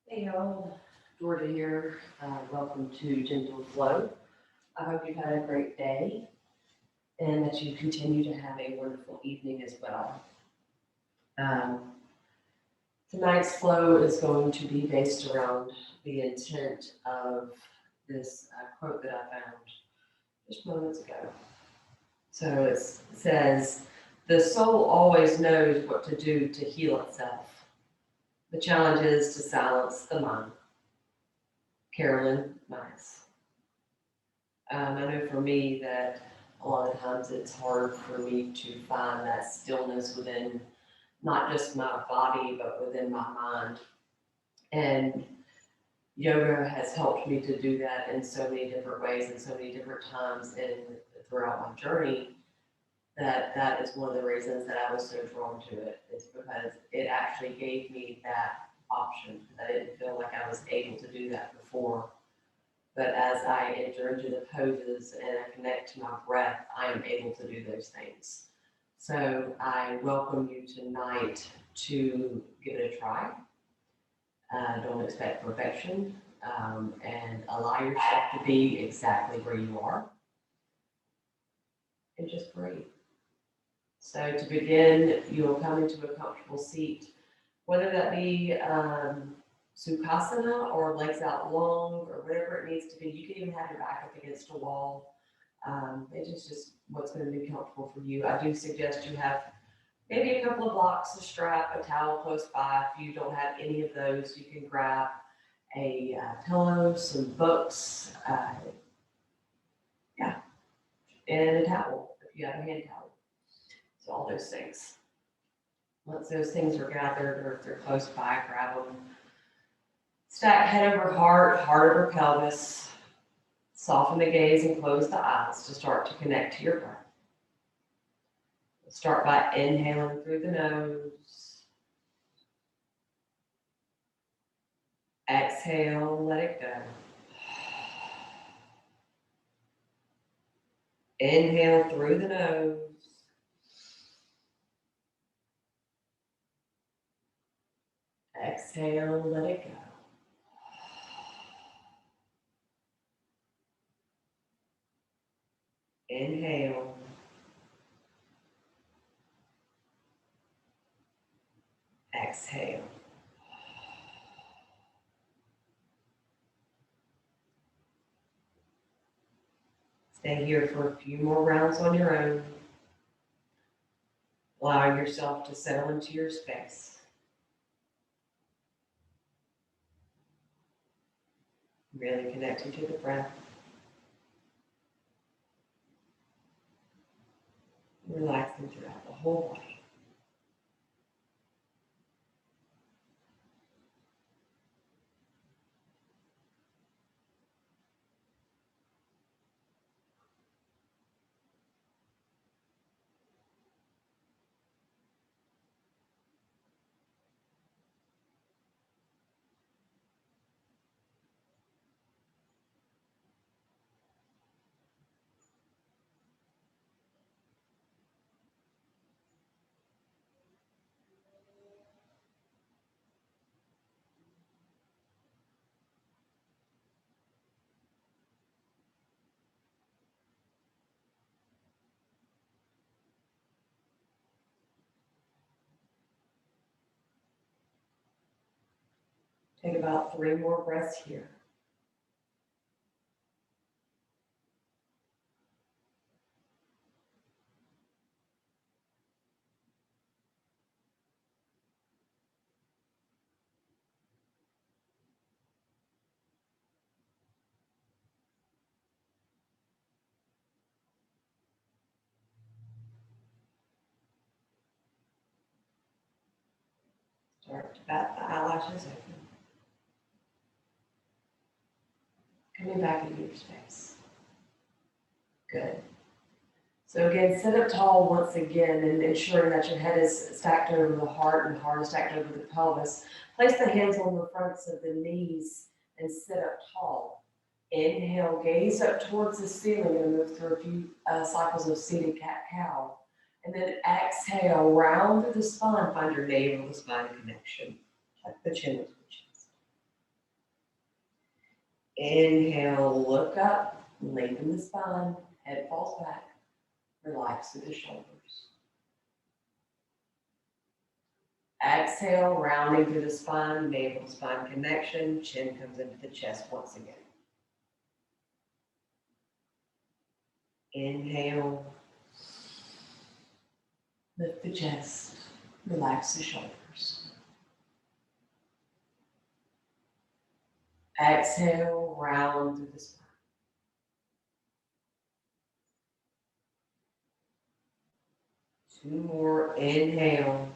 Hey y'all, Georgia here. Welcome to Gentle Flow. I hope you've had a great day and that you continue to have a wonderful evening as well. Um, Tonight's flow is going to be based around the intent of this quote that I found just moments ago. So it says, "The soul always knows what to do to heal itself. The challenge is to silence the mind." Carolyn Myers. I know for me that a lot of times it's hard for me to find that stillness within not just my body, but within my mind. And yoga has helped me to do that in so many different ways and so many different times and throughout my journey that is one of the reasons that I was so drawn to it. It's because it actually gave me that option. I didn't feel like I was able to do that before. But as I enter into the poses and I connect to my breath, I am able to do those things. So I welcome you tonight to give it a try. Don't expect perfection, and allow yourself to be exactly where you are and just breathe. So to begin, you'll come into a comfortable seat, whether that be Sukhasana or legs out long or whatever it needs to be. You can even have your back up against a wall. It is just what's going to be comfortable for you. I do suggest you have maybe a couple of blocks, a strap, a towel close by. If you don't have any of those, you can grab a pillow, some books, yeah, and a towel if you have a hand towel. So all those things. Once those things are gathered or if they're close by, grab them. Stack head over heart, heart over pelvis. Soften the gaze and close the eyes to start to connect to your breath. Start by inhaling through the nose. Exhale, let it go. Inhale through the nose. Exhale, let it go. Inhale. Exhale. Stay here for a few more rounds on your own. Allowing yourself to settle into your space. Really connecting to the breath. Relaxing throughout the whole body. Take about 3 more breaths here. Start to bat the eyelashes open. Coming back into your space. Good. So again, sit up tall once again and ensuring that your head is stacked over the heart and the heart is stacked over the pelvis. Place the hands on the fronts of the knees and sit up tall. Inhale, gaze up towards the ceiling and move through a few cycles of seated cat-cow. And then exhale, round through the spine, find your navel to spine connection. Tuck the chin into the chest. Inhale, look up, lengthen the spine, head falls back, relax through the shoulders. Exhale, rounding through the spine, navel to spine connection, chin comes into the chest once again. Inhale, lift the chest, relax the shoulders. Exhale, round through the spine. Two more, inhale.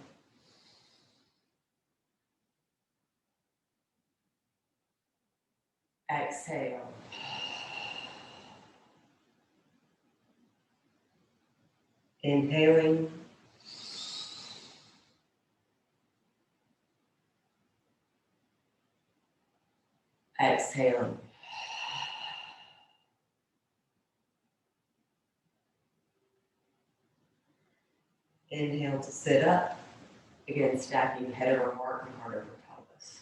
Exhale. Inhaling. Exhaling. Inhale to sit up. Again, stacking head over heart and heart over pelvis.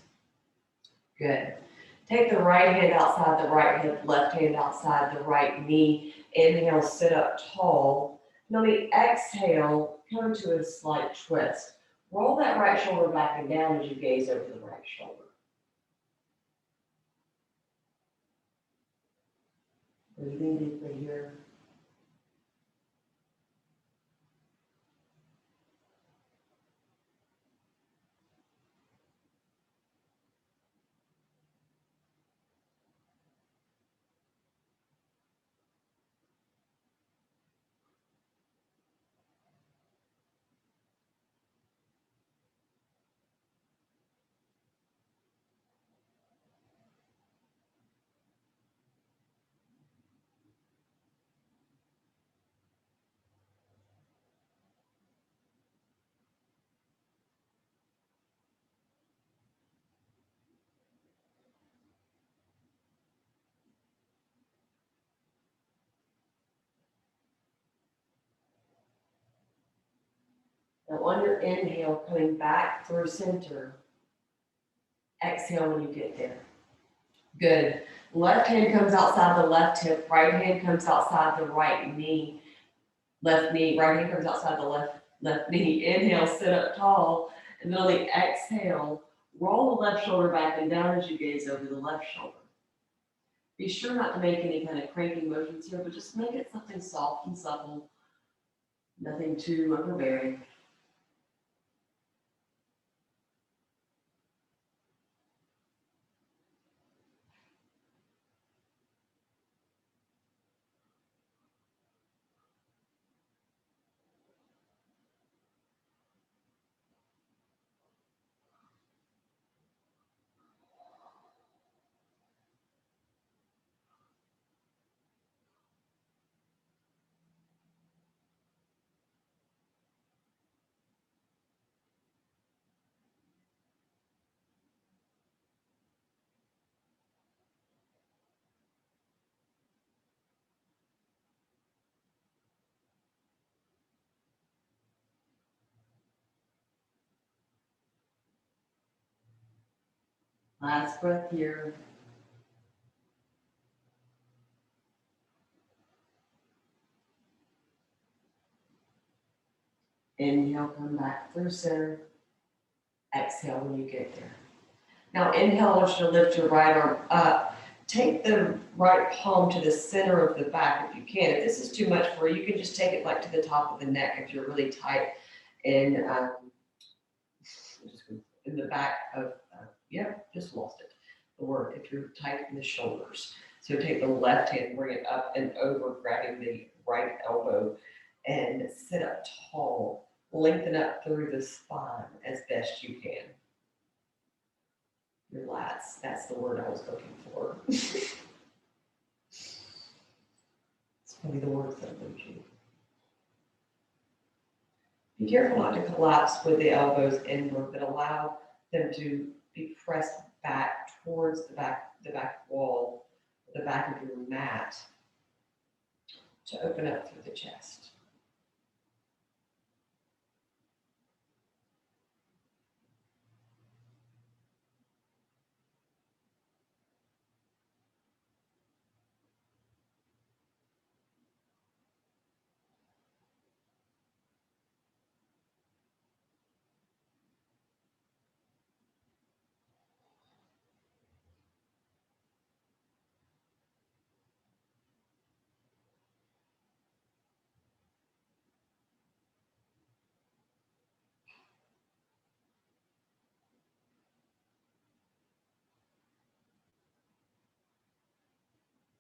Good. Take the right hand outside the right hip, left hand outside the right knee. Inhale, sit up tall. And on the exhale, come to a slight twist. Roll that right shoulder back and down as you gaze over the right shoulder. Breathing deeply here. Now on your inhale, coming back through center. Exhale when you get there. Good. Left hand comes outside the left hip, right hand comes outside the right knee. Left knee, right hand comes outside the left knee. Inhale, sit up tall. And then on the exhale, roll the left shoulder back and down as you gaze over the left shoulder. Be sure not to make any kind of cranking motions here, but just make it something soft and supple. Nothing too overbearing. Last breath here. Inhale, come back through center. Exhale when you get there. Now inhale, I want you to lift your right arm up. Take the right palm to the center of the back if you can. If this is too much for you, you can just take it like to the top of the neck if you're really tight in the back of, just lost it, the word, if you're tight in the shoulders. So take the left hand, bring it up and over, grabbing the right elbow and sit up tall. Lengthen up through the spine as best you can. Your lats, that's the word I was looking for. It's probably the words that lose you. Be careful not to collapse with the elbows inward, but allow them to be pressed back towards the back wall, the back of your mat, to open up through the chest.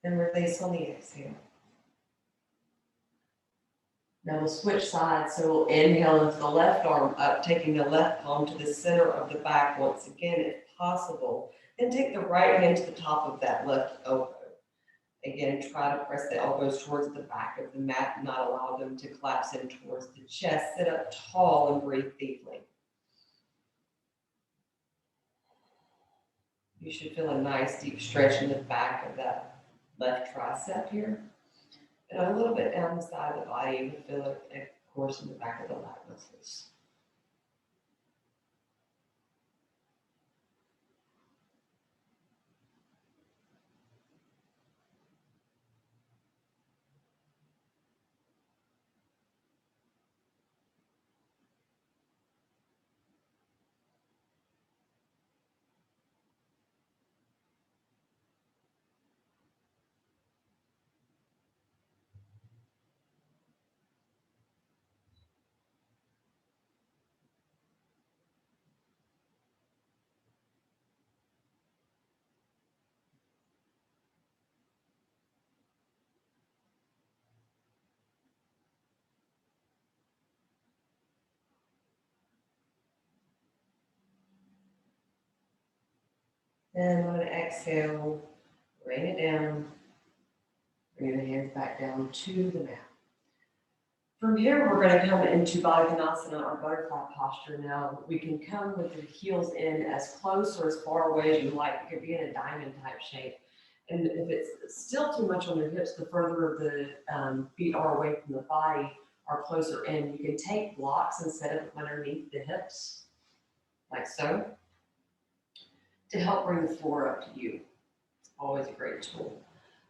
and release on the exhale. Now we'll switch sides, so we'll inhale with the left arm up, taking the left palm to the center of the back once again, if possible. Then take the right hand to the top of that left elbow. Again, try to press the elbows towards the back of the mat, not allow them to collapse in towards the chest. Sit up tall and breathe deeply. You should feel a nice deep stretch in the back of that left tricep here. And a little bit down the side of the body, you can feel it, of course, in the back of the lat muscles. And on an exhale, rain it down. Bring the hands back down to the mat. From here, we're going to come into Baddha Konasana, our butterfly posture. Now, we can come with the heels in as close or as far away as you like. It could be in a diamond type shape. And if it's still too much on your hips, the further the feet are away from the body or closer in, you can take blocks and set them underneath the hips, like so, to help bring the floor up to you. Always a great tool.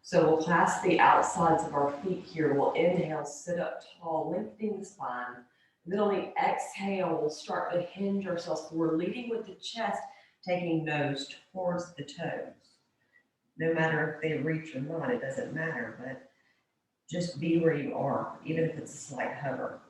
So we'll clasp the outsides of our feet here. We'll inhale, sit up tall, lengthening the spine. And then on the exhale, we'll start to hinge ourselves forward, leading with the chest, taking nose towards the toes. No matter if they reach or not, it doesn't matter, but just be where you are, even if it's a slight hover.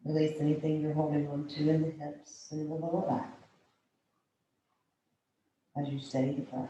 Release anything you're holding on to in the hips and in the lower back as you steady the breath.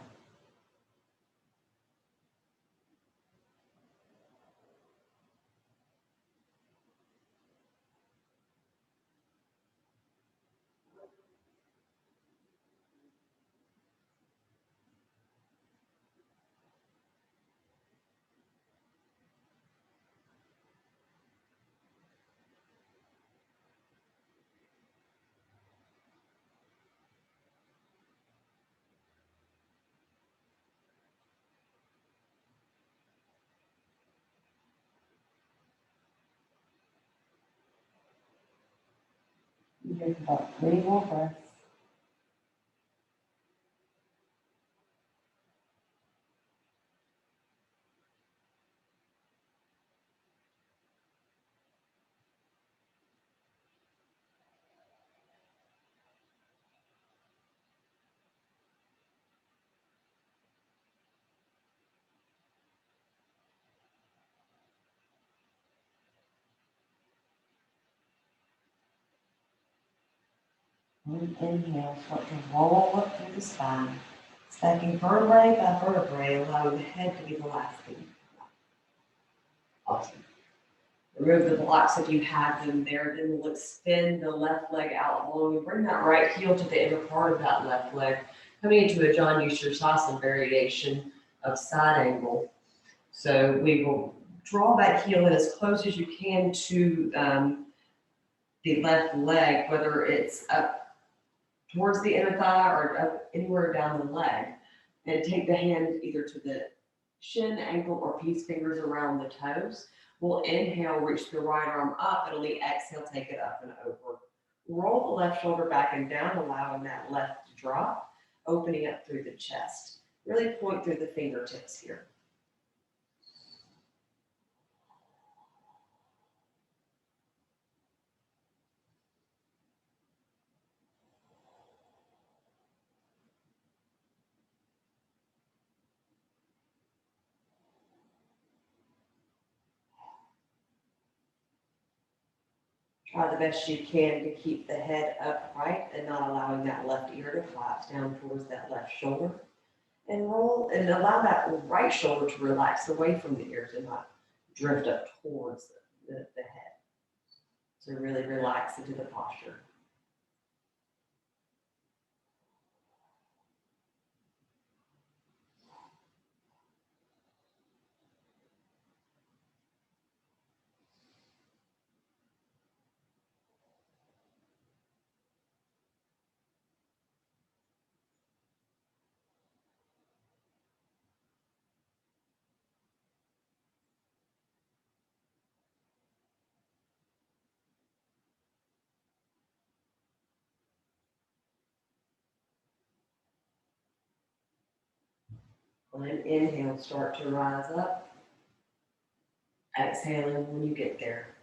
You take about 3 more breaths. Inhale, start to roll up through the spine, stacking vertebrae by vertebrae, allowing the head to be the last thing. Awesome. Remove the blocks if you have them there. Then we'll extend the left leg out long and bring that right heel to the inner part of that left leg, coming into a Janu Sirsasana variation of side angle. So we will draw that heel in as close as you can to the left leg, whether it's up towards the inner thigh or up anywhere down the leg. And take the hand either to the shin, ankle, or peace fingers around the toes. We'll inhale, reach the right arm up, and on the exhale, take it up and over. Roll the left shoulder back and down, allowing that left to drop, opening up through the chest. Really point through the fingertips here. Try the best you can to keep the head upright and not allowing that left ear to collapse down towards that left shoulder. And roll and allow that right shoulder to relax away from the ears and not drift up towards the head. So really relax into the posture. And then inhale, start to rise up. Exhaling when you get there.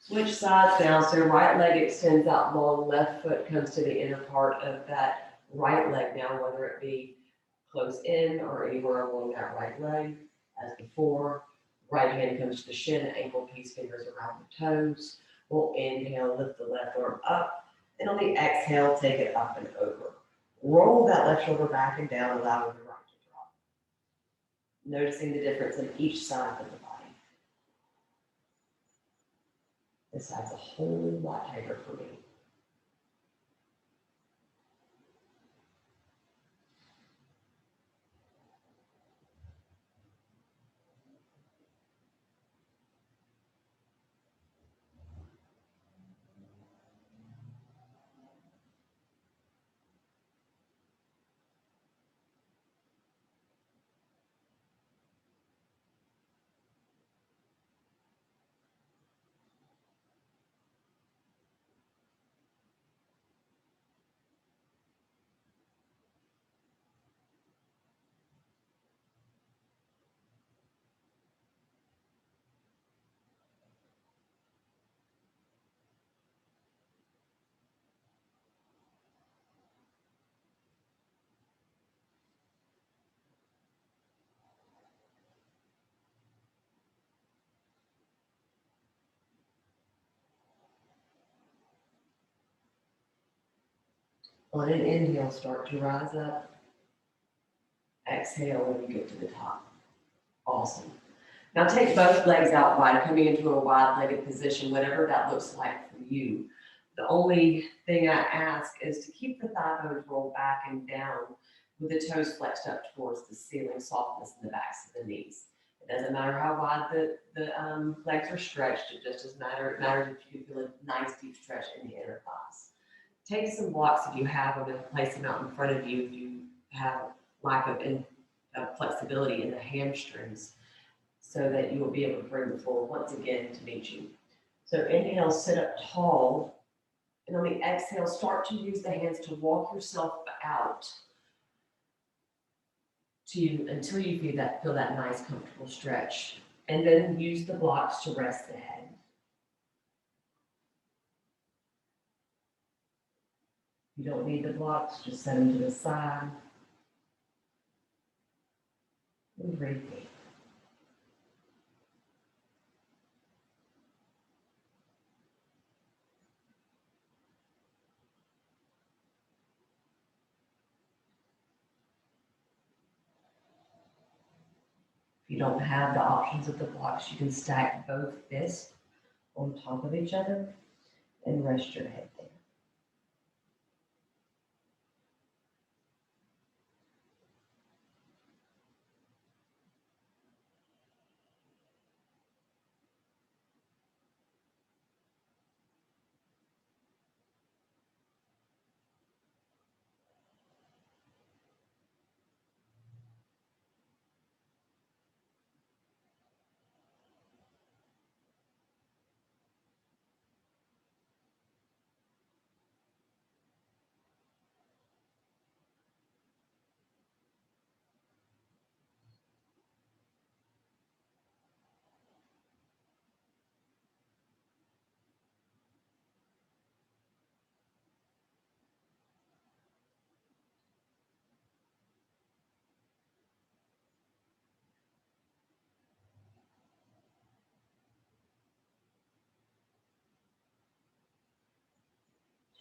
Switch sides now, so right leg extends out long, left foot comes to the inner part of that right leg now, whether it be close in or anywhere along that right leg. As before, right hand comes to the shin, ankle, peace fingers around the toes. We'll inhale, lift the left arm up, and on the exhale, take it up and over. Roll that left shoulder back and down, allowing the right to drop. Noticing the difference in each side of the body. This side's a whole lot tighter for me. On an inhale, start to rise up. Exhale when you get to the top. Awesome. Now take both legs out wide, coming into a wide-legged position, whatever that looks like for you. The only thing I ask is to keep the thigh bones rolled back and down with the toes flexed up towards the ceiling, softness in the backs of the knees. It doesn't matter how wide the legs are stretched, it just doesn't matter. It matters if you feel a nice deep stretch in the inner thighs. Take some blocks if you have them and place them out in front of you if you have lack of flexibility in the hamstrings, so that you will be able to bring the floor once again to meet you. So inhale, sit up tall, and on the exhale, start to use the hands to walk yourself out until you feel that nice, comfortable stretch. And then use the blocks to rest the head. You don't need the blocks, just set them to the side. And breathe deep. If you don't have the options of the blocks, you can stack both fists on top of each other and rest your head there.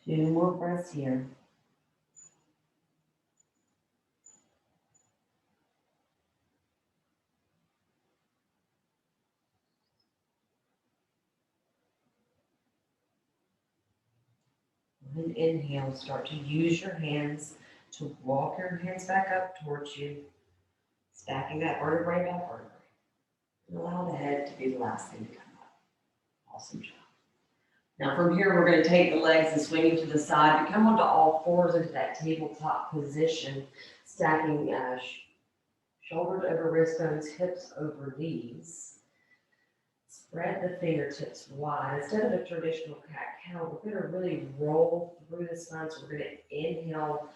2 more breaths here. And inhale, start to use your hands to walk your hands back up towards you, stacking that vertebrae by vertebrae. And allow the head to be the last thing to come up. Awesome job. Now from here, we're going to take the legs and swing them to the side. You come onto all fours into that tabletop position, stacking shoulders over wrist bones, hips over knees. Spread the fingertips wide. Instead of a traditional cat-cow, we're going to really roll through the spine. So we're going to inhale,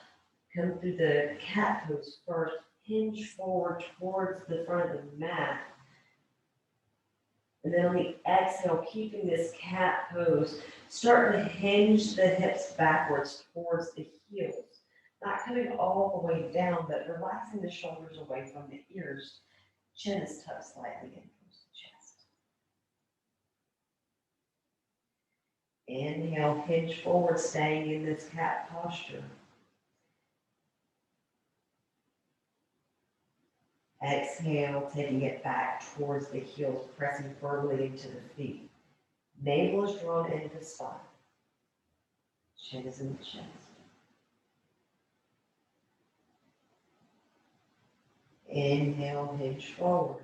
come through the cat pose first, hinge forward towards the front of the mat. And then on the exhale, keeping this cat pose, start to hinge the hips backwards towards the heels. Not coming all the way down, but relaxing the shoulders away from the ears. Chin is tucked slightly in towards the chest. Inhale, hinge forward, staying in this cat posture. Exhale, taking it back towards the heels, pressing firmly into the feet. Navel is drawn into the spine. Chin is in the chest. Inhale, hinge forward.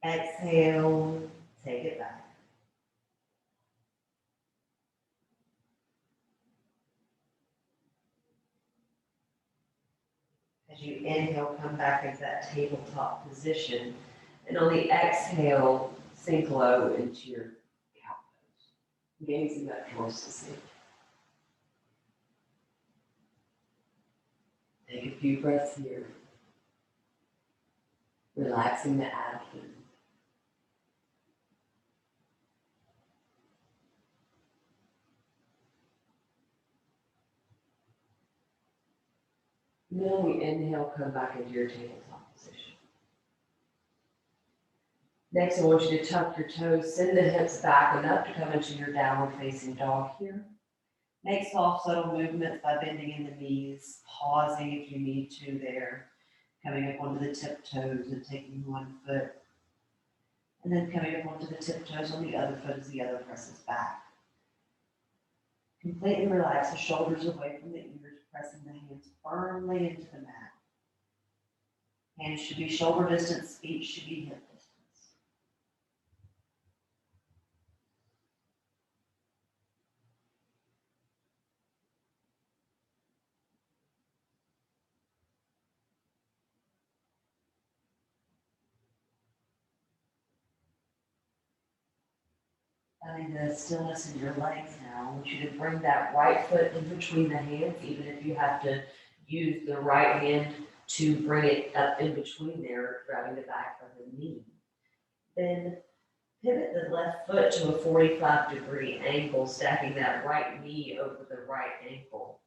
Exhale, take it back. As you inhale, come back into that tabletop position. And on the exhale, sink low into your cow pose, gazing up towards the sea. Take a few breaths here, relaxing the abdomen. Then we inhale, come back into your tabletop position. Next, I want you to tuck your toes, send the hips back enough to come into your downward facing dog here. Make soft, subtle movements by bending in the knees, pausing if you need to there, coming up onto the tiptoes and taking one foot, and then coming up onto the tiptoes on the other foot as the other presses back. Completely relax the shoulders away from the ears, pressing the hands firmly into the mat. Hands should be shoulder distance, feet should be hip distance. Finding the stillness in your legs now. I want you to bring that right foot in between the hands, even if you have to use the right hand to bring it up in between there, grabbing the back of the knee. Then pivot the left foot to a 45-degree angle, stacking that right knee over the right ankle.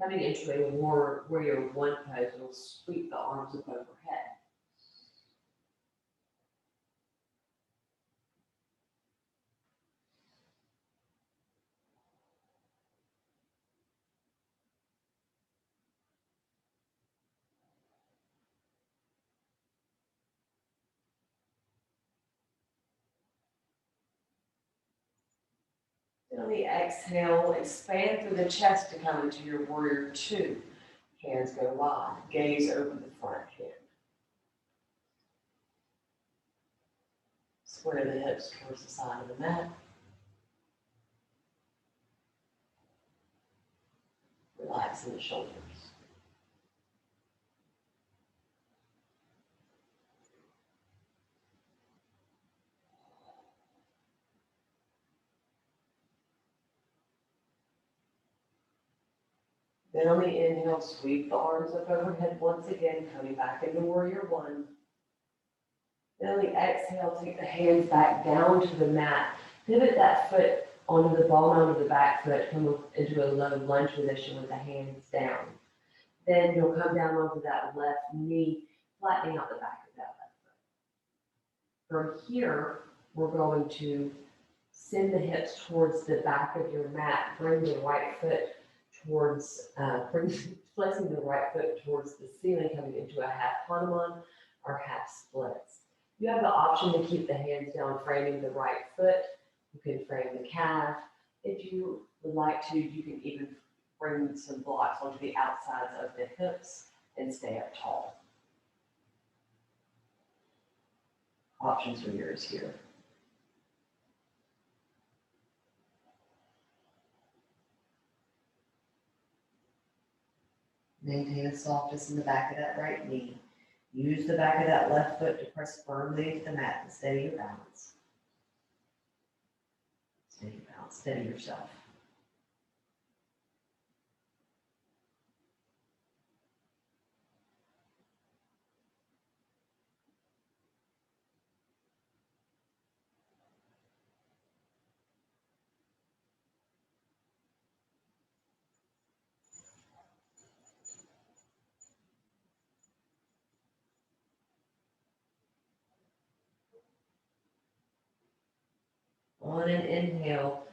Coming into a warrior one pose, we'll sweep the arms up overhead. On the exhale, expand through the chest to come into your warrior two. Hands go wide, gaze over the front hand. Square the hips towards the side of the mat. Relaxing the shoulders. Then on the inhale, sweep the arms up overhead once again, coming back into warrior one. Then on the exhale, take the hands back down to the mat. Pivot that foot onto the ball mound of the back foot, come into a low lunge position with the hands down. Then you'll come down onto that left knee, flattening out the back of that left foot. From here, we're going to Send the hips towards the back of your mat. Bring the right foot towards, flexing the right foot towards the ceiling, coming into a half Hanuman or half splits. You have the option to keep the hands down, framing the right foot. You can frame the calf. If you would like to, you can even bring some blocks onto the outsides of the hips and stay up tall. Options are yours here. Maintain a softness in the back of that right knee. Use the back of that left foot to press firmly into the mat and steady your balance. Steady your balance, steady yourself. On an inhale,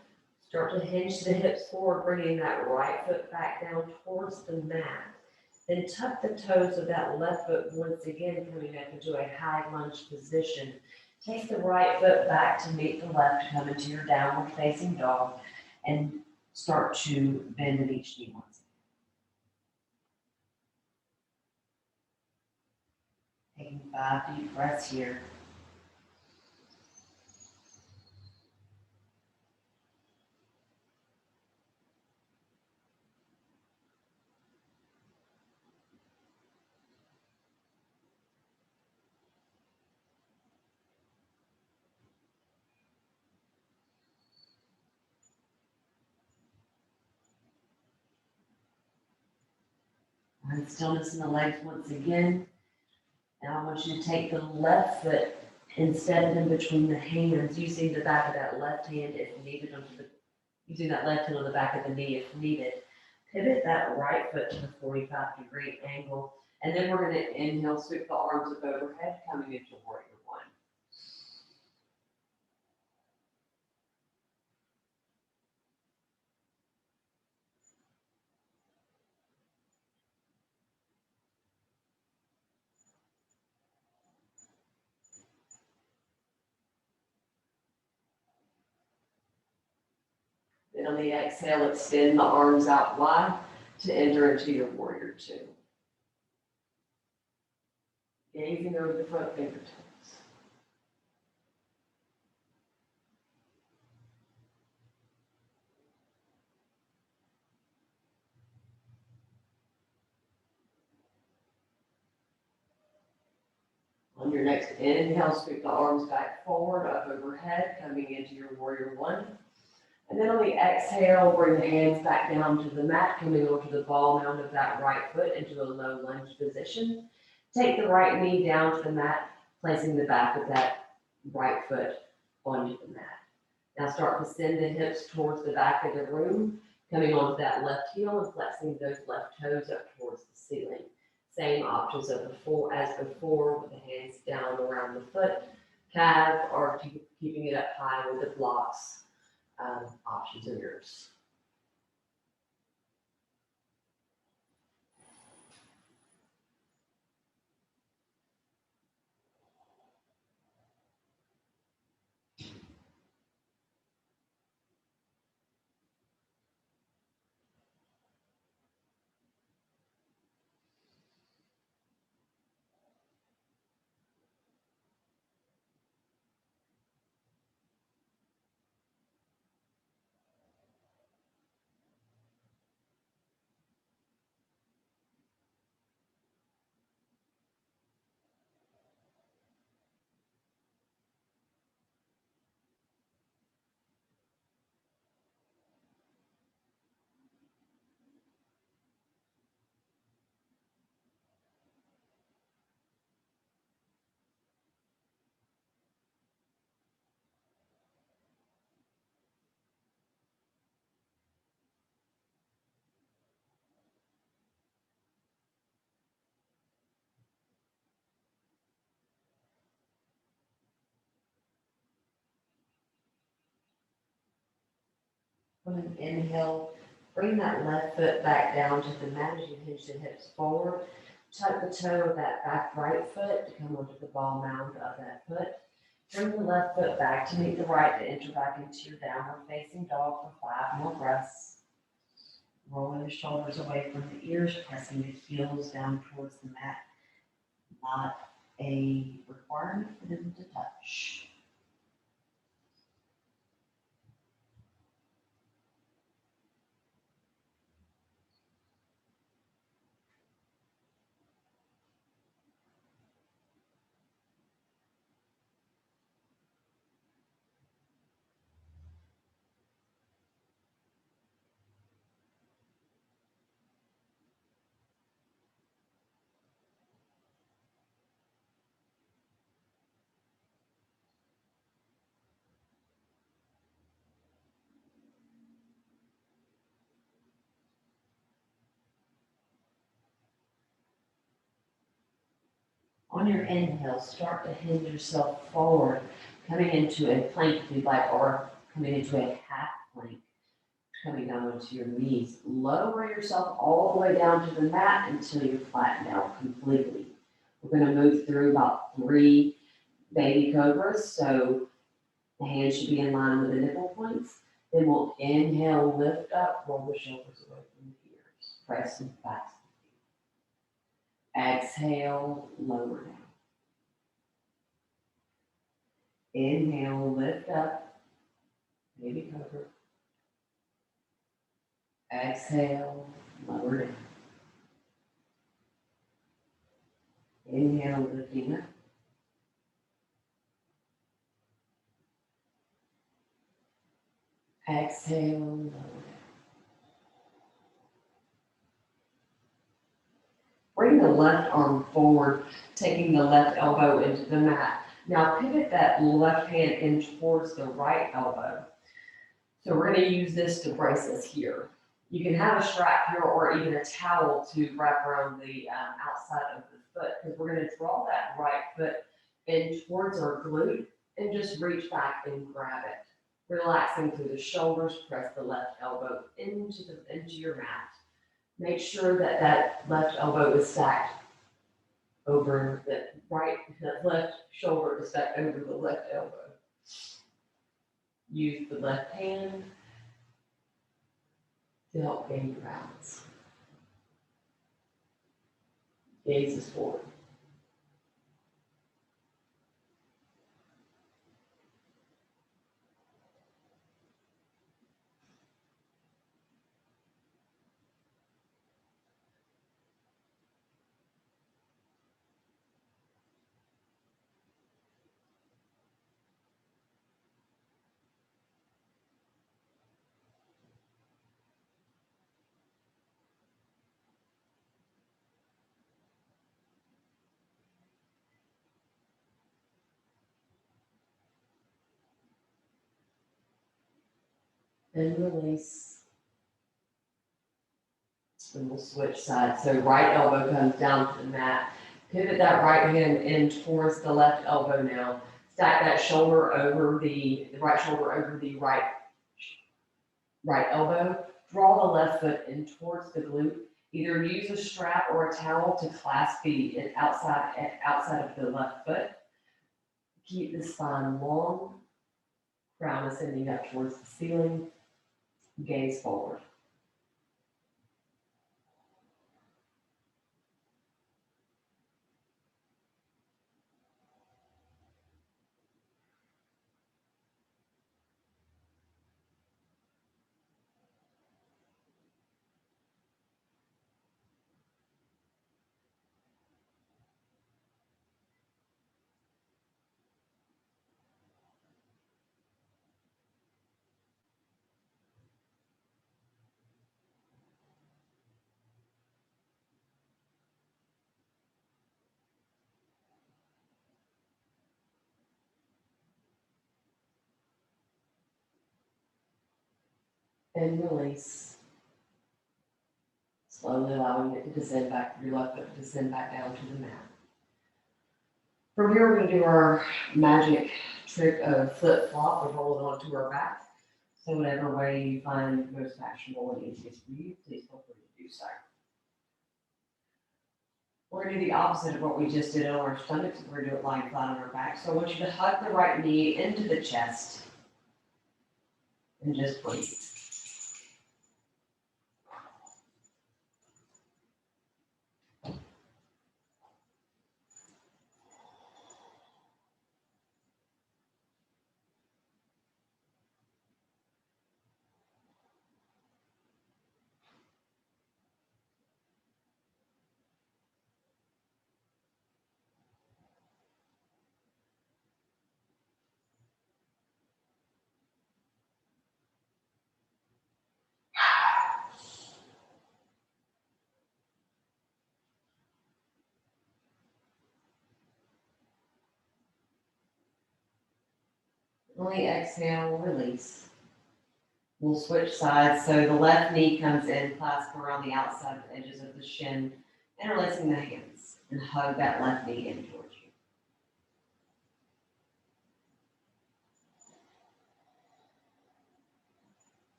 start to hinge the hips forward, bringing that right foot back down towards the mat. Then tuck the toes of that left foot once again, coming up into a high lunge position. Take the right foot back to meet the left, come into your downward facing dog, and start to bend at each knee once again. Taking 5 deep breaths here. Find stillness in the legs once again. Now I want you to take the left foot and set it in between the hands, using the back of that left hand if needed, using that left hand on the back of the knee if needed. Pivot that right foot to the 45-degree angle, and then we're going to inhale, sweep the arms up overhead, coming into warrior one. Then on the exhale, extend the arms out wide to enter into your warrior two. Gazing over the front fingertips. On your next inhale, sweep the arms back forward, up overhead, coming into your warrior one. And then on the exhale, bring the hands back down to the mat, coming over to the ball mound of that right foot into a low lunge position. Take the right knee down to the mat, placing the back of that right foot onto the mat. Now start to send the hips towards the back of the room, coming onto that left heel and flexing those left toes up towards the ceiling. Same options as before, with the hands down around the foot, calf, or keeping it up high with the blocks. Options are yours. On an inhale, bring that left foot back down to the mat as you hinge the hips forward. Tuck the toe of that back right foot to come onto the ball mound of that foot. Bring the left foot back to meet the right to enter back into your downward facing dog for 5 more breaths. Rolling the shoulders away from the ears, pressing the heels down towards the mat. Not a requirement for them to touch. On your inhale, start to hinge yourself forward, coming into a plank if you'd like, or coming into a half plank, coming down onto your knees. Lower yourself all the way down to the mat until you're flattened out completely. We're going to move through about 3 baby cobras, so the hands should be in line with the nipple points. Then we'll inhale, lift up, roll the shoulders away from the ears, press them back. Exhale, lower down. Inhale, lift up, baby cobra. Exhale, lower down. Inhale, lifting up. Exhale, lower down. Bring the left arm forward, taking the left elbow into the mat. Now pivot that left hand in towards the right elbow. So we're going to use this to brace us here. You can have a strap here or even a towel to wrap around the outside of the foot, because we're going to draw that right foot in towards our glute and just reach back and grab it. Relaxing through the shoulders, press the left elbow into your mat. Make sure that that left elbow is stacked over the left shoulder is stacked over the left elbow. Use the left hand to help gain your balance. Gaze is forward. And release. And we'll switch sides. So right elbow comes down to the mat. Pivot that right hand in towards the left elbow now. Stack that shoulder over the right shoulder over the right elbow. Draw the left foot in towards the glute. Either use a strap or a towel to clasp the outside of the left foot. Keep the spine long. Crown ascending up towards the ceiling. Gaze forward. And release. Slowly allowing it to descend back, your left foot to descend back down to the mat. From here, we're going to do our magic trick of flip flop and roll it onto our back. So whatever way you find most fashionable and easiest for you, please feel free to do so. We're gonna do the opposite of what we just did on our stomachs. We're gonna do it lying flat on our back. So I want you to hug the right knee into the chest and just breathe. When we exhale, release. We'll switch sides. So the left knee comes in, clasp around the outside edges of the shin, interlacing the hands, and hug that left knee in towards you.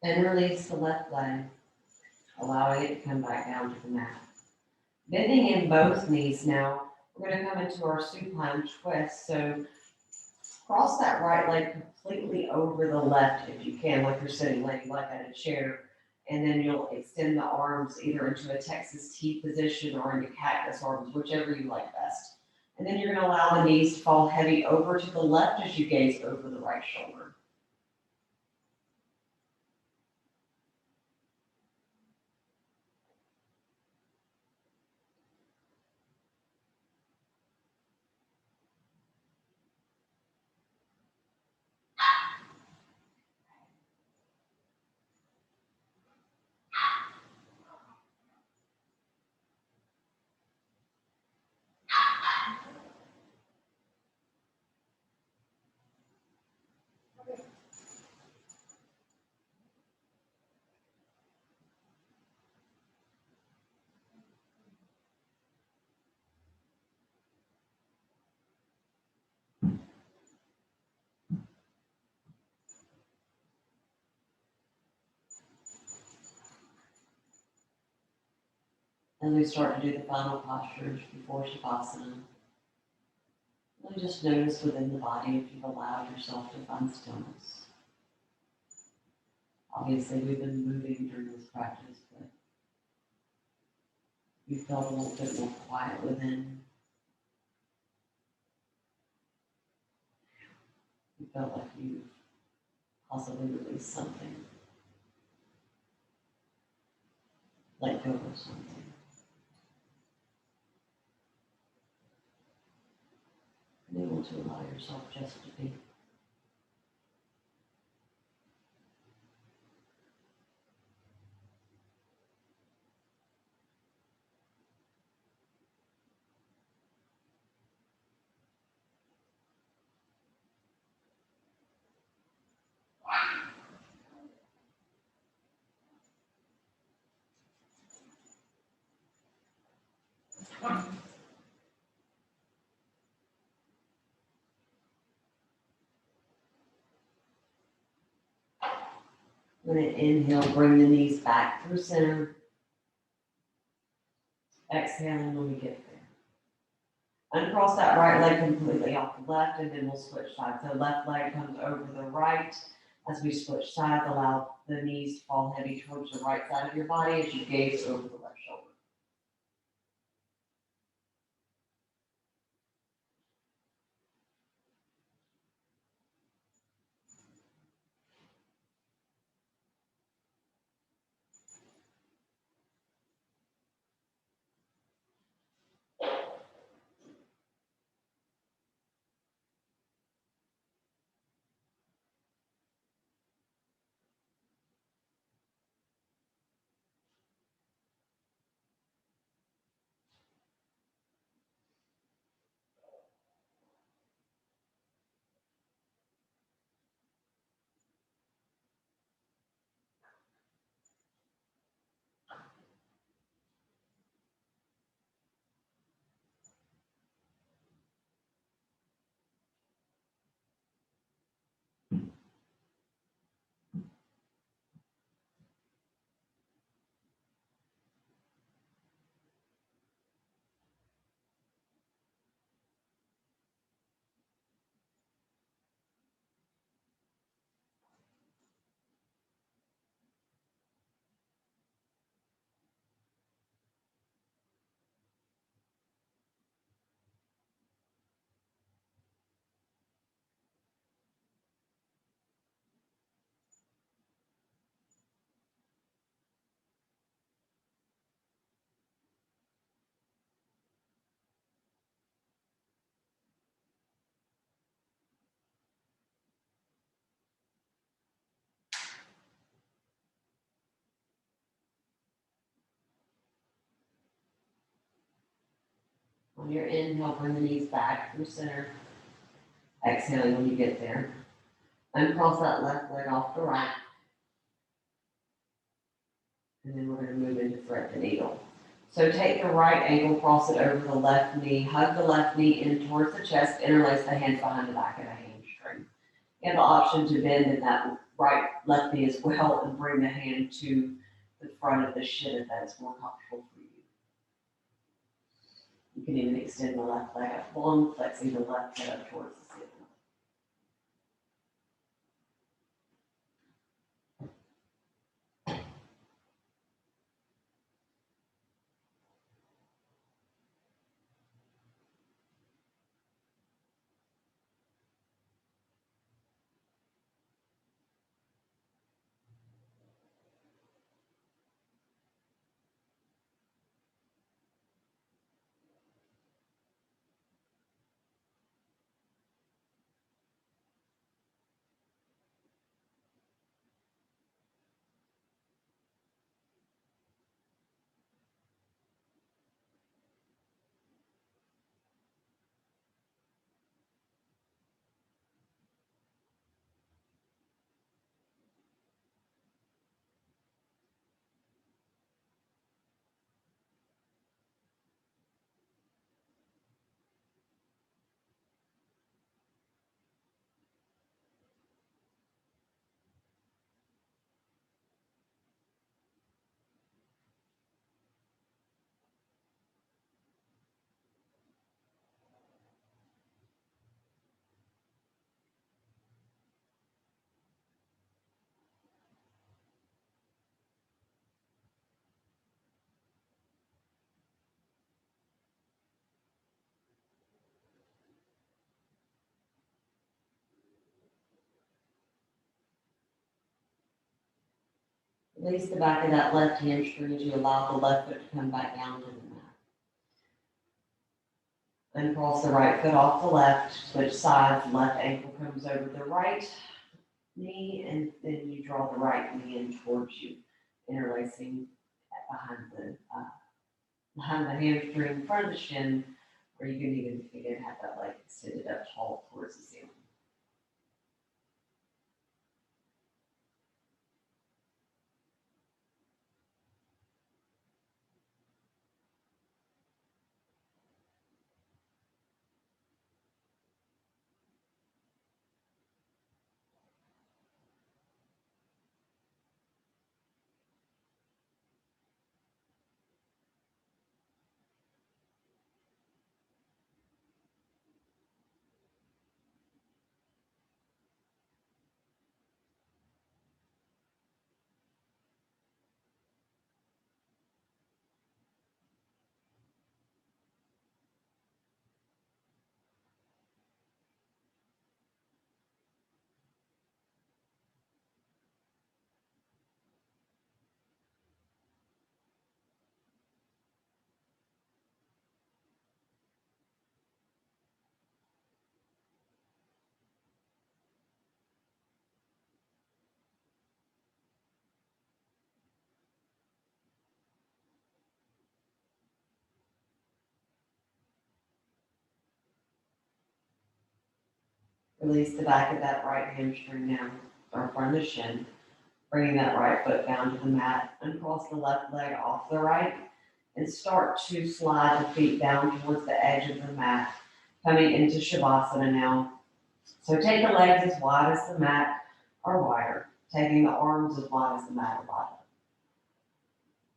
Then release the left leg, allowing it to come back down to the mat. Bending in both knees now, we're going to come into our supine twist. So cross that right leg completely over the left if you can, like you're sitting like at a chair. And then you'll extend the arms either into a Texas T position or into cactus arms, whichever you like best. And then you're going to allow the knees to fall heavy over to the left as you gaze over the right shoulder. As we start to do the final postures before Shavasana, really just notice within the body if you've allowed yourself to find stillness. Obviously, we've been moving during this practice, but you felt a little bit more quiet within. You felt like you possibly released something, let go of something. And able to allow yourself just to be. When it inhale, bring the knees back through center. Exhaling when we get there. Uncross that right leg completely off the left, and then we'll switch sides. So left leg comes over the right. As we switch sides, allow the knees to fall heavy towards the right side of your body as you gaze over the left shoulder. On your inhale, bring the knees back through center. Exhaling when you get there. Uncross that left leg off the right. And then we're going to move into thread the needle. So take the right ankle, cross it over the left knee, hug the left knee in towards the chest, interlace the hands behind the back of the hamstring. You have the option to bend in that right left knee as well and bring the hand to the front of the shin if that's more comfortable for you. You can even extend the left leg up long, flexing the left head up towards the ceiling. Release the back of that left hamstring as you allow the left foot to come back down to the mat. Uncross the right foot off the left, switch sides, left ankle comes over the right knee, and then you draw the right knee in towards you, interlacing behind the hamstring, front of the shin, or you can even again have that leg extended up tall towards the ceiling. Release the back of that right hamstring now, or front of the shin, bringing that right foot down to the mat, uncross the left leg off the right, and start to slide the feet down towards the edge of the mat, coming into Shavasana now. So take the legs as wide as the mat or wider, taking the arms as wide as the mat or wider.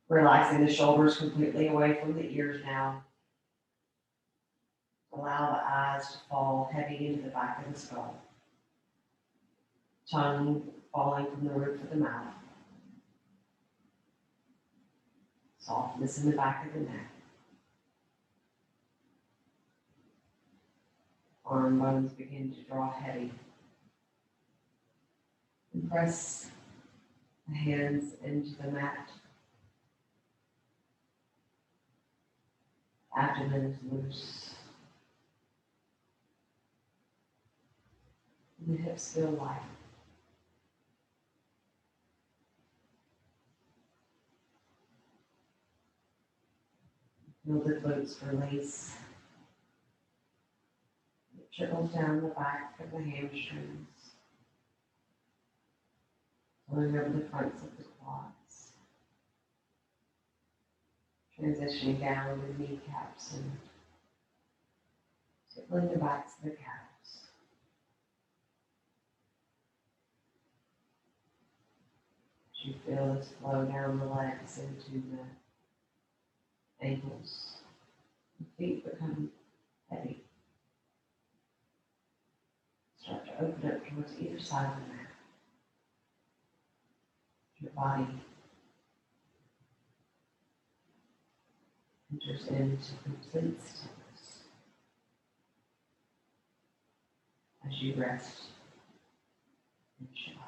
Relaxing the shoulders completely away from the ears now. Allow the eyes to fall heavy into the back of the skull. Tongue falling from the roof of the mouth. Softness in the back of the neck. Arm bones begin to draw heavy. And press the hands into the mat. Abdomen is loose. And the hips feel light. Feel the glutes release. It trickles down the back of the hamstrings, flowing over the fronts of the quads, transitioning down the kneecaps and tickling the backs of the calves. As you feel this flow down the legs into the ankles, the feet become heavy. Start to open up towards either side of the mat. Your body enters into complete stillness as you rest in Shavasana.